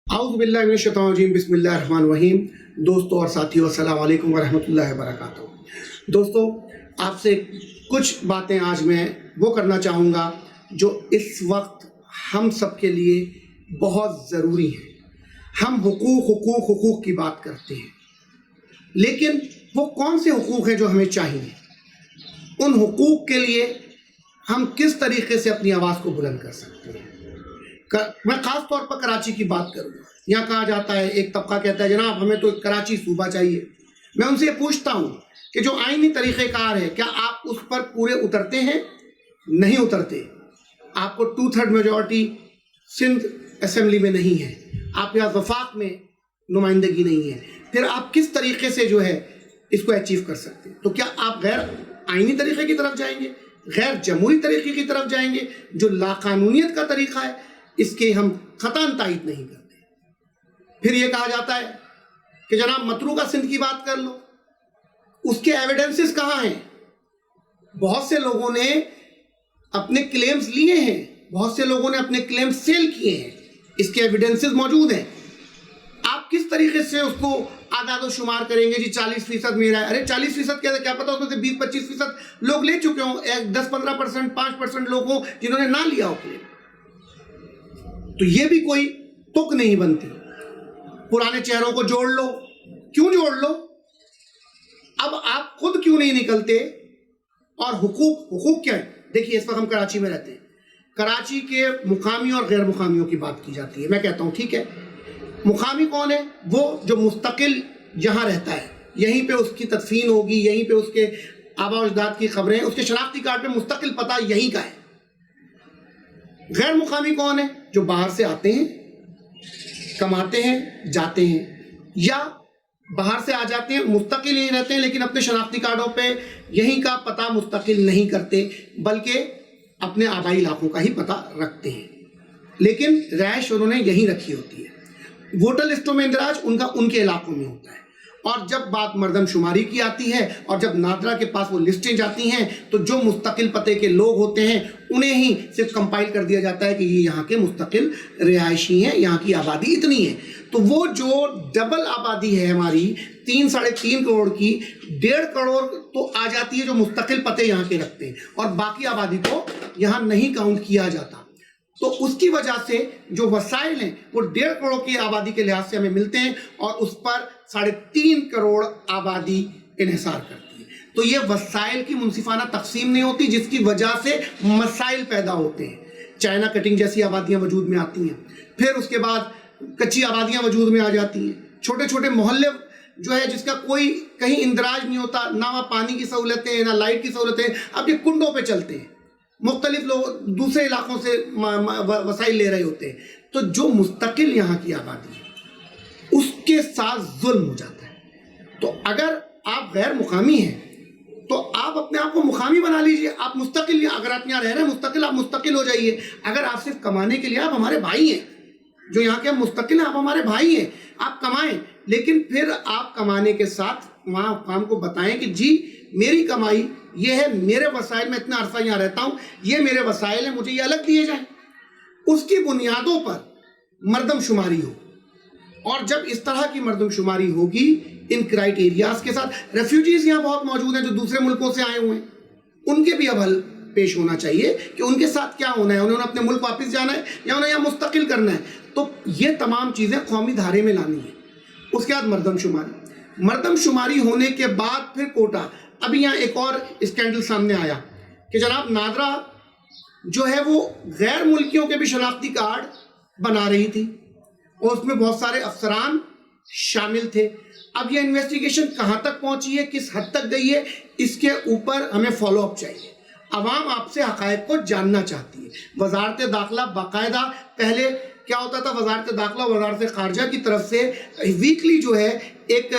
आऊज़ु बिल्लाहि मिनश शैतानिर रजीम, बिस्मिल्लाहिर रहमानिर रहीम। दोस्तों और साथियों, अस्सलाम वालेकुम व रहमतुल्लाहि व बरकातुहू। दोस्तों, आपसे कुछ बातें आज मैं वो करना चाहूँगा जो इस वक्त हम सब के लिए बहुत ज़रूरी हैं। हम हुकूक की बात करते हैं, लेकिन वो कौन से हुकूक हैं जो हमें चाहिए? उन हुकूक के लिए हम किस तरीके से अपनी आवाज़ को बुलंद कर सकते हैं? मैं ख़ास तौर पर कराची की बात करूँगा। यहाँ कहा जाता है, एक तबका कहता है जनाब हमें तो कराची सूबा चाहिए। मैं उनसे पूछता हूँ कि जो आईनी तरीक़ेकार है, क्या आप उस पर पूरे उतरते हैं? नहीं उतरते। आपको 2/3 मेजॉरिटी सिंध असेंबली में नहीं है, आप यहाँ वफाक में नुमाइंदगी नहीं है, फिर आप किस तरीके से जो है इसको अचीव कर सकते हैं? तो क्या आप गैर आईनी तरीक़े की तरफ जाएंगे, गैर जमहूरी तरीक़े की तरफ जाएंगे? जो लाकानूनियत का तरीक़ा है, इसके हम ख़तन तायीद नहीं करते। फिर ये कहा जाता है कि जनाब मतरूका सिंध की बात कर लो, उसके एविडेंसेस कहाँ हैं? बहुत से लोगों ने अपने क्लेम्स लिए हैं, बहुत से लोगों ने अपने क्लेम्स सेल किए हैं, इसके एविडेंसेस मौजूद हैं। आप किस तरीके से उसको आदाद शुमार करेंगे? जी 40% मेरा है। अरे 40% क्या पता उसमें से 20-25% लोग ले चुके हों, 10-15%, 5% लोग हों जिन्होंने ना लिया हो क्लेम। तो ये भी कोई तुक नहीं बनती। पुराने चेहरों को जोड़ लो। क्यों जोड़ लो? अब आप खुद क्यों नहीं निकलते? और हुकूक क्या है? देखिए, इस वक्त हम कराची में रहते हैं, कराची के मुकामी और गैर मुकामियों की बात की जाती है। मैं कहता हूँ ठीक है, मुकामी कौन है? वो जो मुस्तकिल यहाँ रहता है, यहीं पे उसकी तदफीन होगी, यहीं पे उसके आबा अजदाद की खबरें, उसके शनाख्ती कार्ड पे मुस्तकिल पता यहीं का है। गैर मुकामी कौन है? जो बाहर से आते हैं, कमाते हैं, जाते हैं, या बाहर से आ जाते हैं, मुस्तकिल यहीं रहते हैं, लेकिन अपने शनाख्ती कार्डों पे यहीं का पता मुस्तकिल नहीं करते, बल्कि अपने आबाई इलाकों का ही पता रखते हैं, लेकिन रहायश उन्होंने यहीं रखी होती है। वोटर लिस्टों में इंदराज उनका उनके इलाकों में होता है। और जब बात मरदमशुमारी की आती है और जब नादरा के पास वो लिस्टें जाती हैं, तो जो मुस्तकिल पते के लोग होते हैं उन्हें ही सिर्फ कंपाइल कर दिया जाता है कि ये यहाँ के मुस्तकिल रिहायशी हैं, यहाँ की आबादी इतनी है। तो वो जो डबल आबादी है हमारी 3-3.5 करोड़ की, 1.5 करोड़ तो आ जाती है जो मुस्तकिल पते यहाँ के रखते हैं, और बाकी आबादी को यहाँ नहीं काउंट किया जाता। तो उसकी वजह से जो वसाइल हैं वो 1.5 करोड़ की आबादी के लिहाज से हमें मिलते हैं, और उस पर 3.5 करोड़ आबादी इन्हिसार करती है। तो ये वसाइल की मुनसिफाना तकसीम नहीं होती, जिसकी वजह से मसाइल पैदा होते हैं। चाइना कटिंग जैसी आबादियाँ वजूद में आती हैं, फिर उसके बाद कच्ची आबादियाँ वजूद में आ जाती हैं, छोटे छोटे मोहल्ले जो है जिसका कोई कहीं इंदराज नहीं होता, ना वहाँ पानी की सहूलतें, ना लाइट की सहूलतें, अब ये कुंडों पे चलते हैं, मुख्तलिफ लोग दूसरे इलाकों से वसाइल ले रहे होते हैं। तो जो मुस्तकिल यहाँ की आबादी है उसके साथ जुल्म हो जाता है। तो अगर आप गैर मुकामी हैं तो आप अपने आप को मुकामी बना लीजिए। आप मुस्तकिल, अगर आप यहाँ रह रहे हैं मुस्तकिल, आप मुस्तकिल हो जाइए। अगर आप सिर्फ कमाने के लिए, आप हमारे भाई हैं, जो यहाँ के मुस्तकिल हैं, आप हमारे भाई हैं, आप कमाएं, लेकिन फिर आप कमाने के साथ वहाँ काम को बताएं कि जी मेरी कमाई ये है, मेरे वसाइल में इतना अरसा यहाँ रहता हूँ, ये मेरे वसाइल हैं, मुझे ये अलग दिए जाएं। उसकी बुनियादों पर मरदमशुमारी हो, और जब इस तरह की मरदमशुमारी होगी इन क्राइटेरियाज के साथ, रेफ्यूजीज यहाँ बहुत मौजूद हैं जो दूसरे मुल्कों से आए हुए हैं, उनके भी अब हल पेश होना चाहिए कि उनके साथ क्या होना है, उन्होंने अपने मुल्क वापस जाना है या उन्हें यहाँ मुस्तकिल करना है। तो ये तमाम चीज़ें कौमी धारे में लानी है। उसके बाद मरदमशुमारी होने के बाद फिर कोटा। अभी यहाँ एक और स्कैंडल सामने आया कि जनाब नादरा जो है वो गैर मुल्कियों के भी शनाख्ती कार्ड बना रही थी, और उसमें बहुत सारे अफसरान शामिल थे। अब ये इन्वेस्टिगेशन कहाँ तक पहुँची है, किस हद तक गई है, इसके ऊपर हमें फॉलोअप चाहिए। अवाम आपसे हक़ाइक़ को जानना चाहती है। वज़ारत दाखिला बाकायदा, पहले क्या होता था, वज़ारत दाखिला वज़ारत ख़ारजा की तरफ से वीकली जो है एक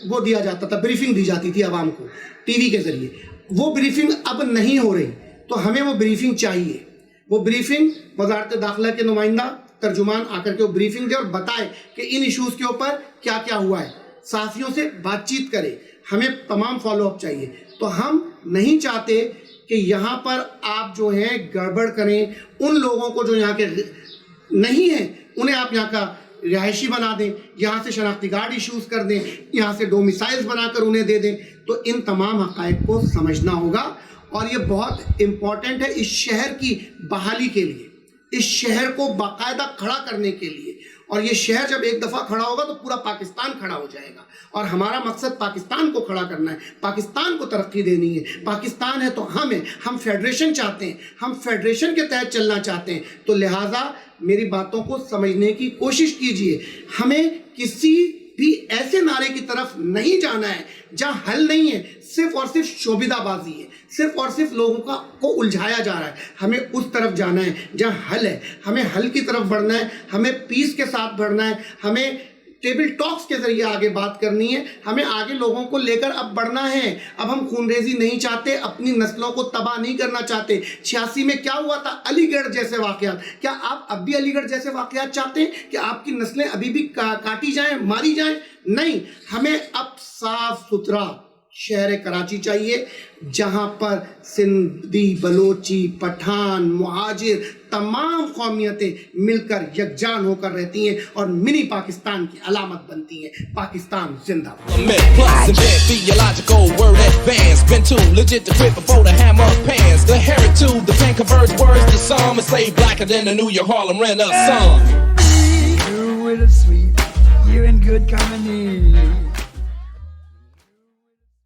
वो दिया जाता था, ब्रीफिंग दी जाती थी आवाम को टीवी के ज़रिए। वो ब्रीफिंग अब नहीं हो रही, तो हमें वो ब्रीफिंग चाहिए। वो ब्रीफिंग वज़ारत दाखिला के नुमाइंदा तर्जुमान आकर के वो ब्रीफिंग दे और बताए कि इन इशूज़ के ऊपर क्या क्या हुआ है, सहाफ़ियों से बातचीत करे। हमें तमाम फॉलोअप चाहिए। तो हम नहीं चाहते कि यहाँ पर आप जो है गड़बड़ करें। उन लोगों को जो यहाँ के नहीं हैं उन्हें आप यहाँ का رہائشی بنا دیں, یہاں سے شناختی کارڈ ایشوز کر دیں, یہاں سے ڈومیسائلز بنا کر انہیں دے دیں. تو ان تمام حقائق کو سمجھنا ہوگا, اور یہ بہت امپورٹنٹ ہے اس شہر کی بحالی کے لیے, اس شہر کو باقاعدہ کھڑا کرنے کے لیے. اور یہ شہر جب ایک دفعہ کھڑا ہوگا تو پورا پاکستان کھڑا ہو جائے گا, اور ہمارا مقصد پاکستان کو کھڑا کرنا ہے, پاکستان کو ترقی دینی ہے. پاکستان ہے تو ہم فیڈریشن چاہتے ہیں, ہم فیڈریشن کے تحت چلنا چاہتے ہیں. تو لہٰذا میری باتوں کو سمجھنے کی کوشش کیجئے. ہمیں کسی بھی ایسے نعرے کی طرف نہیں جانا ہے جہاں حل نہیں ہے, صرف اور صرف شوبدہ بازی ہے, صرف اور صرف لوگوں کو الجھایا جا رہا ہے. ہمیں اس طرف جانا ہے جہاں حل ہے, ہمیں حل کی طرف بڑھنا ہے, ہمیں پیس کے ساتھ بڑھنا ہے, ہمیں ٹیبل ٹاکس کے ذریعے آگے بات کرنی ہے, ہمیں آگے لوگوں کو لے کر اب بڑھنا ہے. اب ہم خون ریزی نہیں چاہتے, اپنی نسلوں کو تباہ نہیں کرنا چاہتے. 86 میں کیا ہوا تھا, علی گڑھ جیسے واقعات, کیا آپ اب بھی علی گڑھ جیسے واقعات چاہتے ہیں کہ آپ کی نسلیں ابھی بھی کاٹی جائیں, ماری جائیں؟ نہیں, ہمیں اب صاف ستھرا شہر کراچی چاہیے جہاں پر سندھی, بلوچی, پٹھان, مہاجر, تمام قومیتیں مل کر یکجان ہو کر رہتی ہیں اور منی پاکستان کی علامت بنتی ہیں. پاکستان زندہ You're in good company.